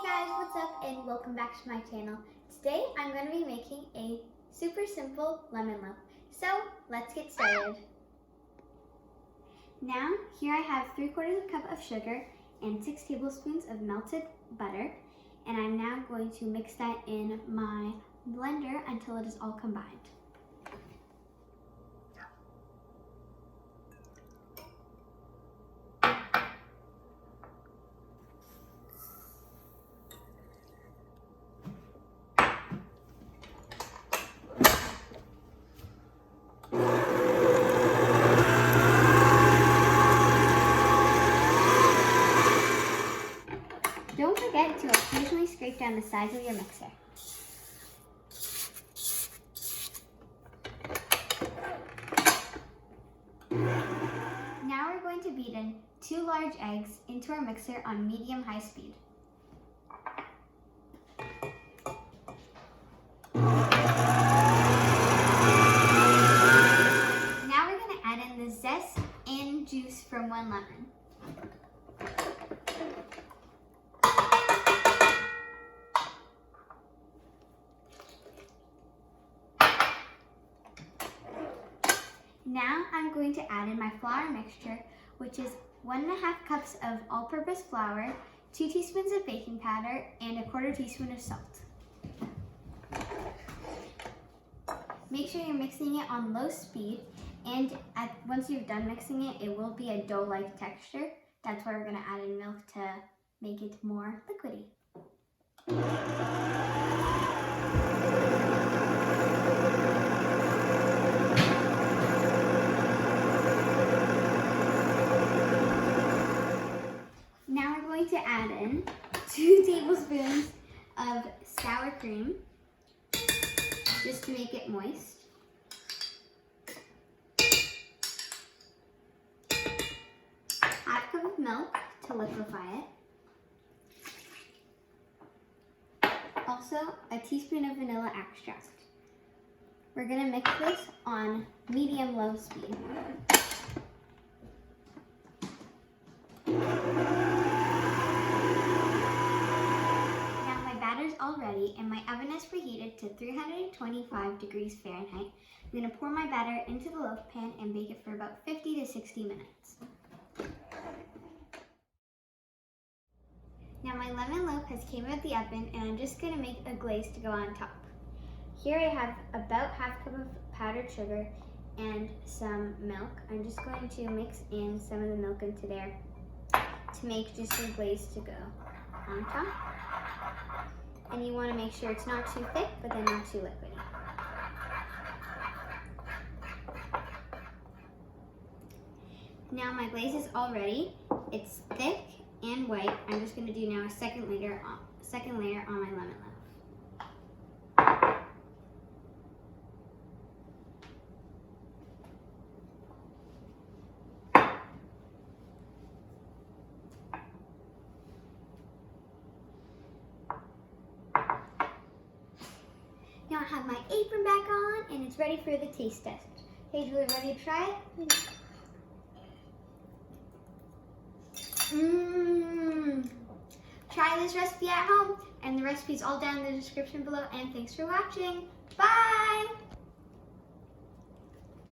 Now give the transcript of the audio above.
guys, what's up and welcome back to my channel. Today I'm going to be making a super simple lemon loaf. So let's get started. Now here I have 3/4 cup of sugar and 6 tablespoons of melted butter, and I'm now going to mix that in my blender until it is all combined. Don't forget to occasionally scrape down the sides of your mixer. Now we're going to beat in 2 large eggs into our mixer on medium-high speed. Now we're going to add in the zest and juice from 1 lemon. Now I'm going to add in my flour mixture, which is 1.5 cups of all-purpose flour, 2 teaspoons of baking powder, and 1/4 teaspoon of salt. Make sure you're mixing it on low speed, and once you've done mixing it, it will be a dough-like texture. That's why we're going to add in milk to make it more liquidy. Now we're going to add in 2 tablespoons of sour cream, just to make it moist. Half cup of milk to liquefy it. Also, a teaspoon of vanilla extract. We're going to mix this on medium-low speed. All ready, and my oven is preheated to 325 degrees Fahrenheit. I'm going to pour my batter into the loaf pan and bake it for about 50 to 60 minutes. Now my lemon loaf has came out of the oven, and I'm just going to make a glaze to go on top. Here I have about 1/2 cup of powdered sugar and some milk. I'm just going to mix in some of the milk into there to make just a glaze to go on top. And you want to make sure it's not too thick, but then not too liquidy. Now my glaze is all ready. It's thick and white. I'm just going to do now a second layer on my lemon loaf. Now I have my apron back on, and it's ready for the taste test. Hey, Julie, ready to try it? Try this recipe at home, and the recipe is all down in the description below, and thanks for watching. Bye!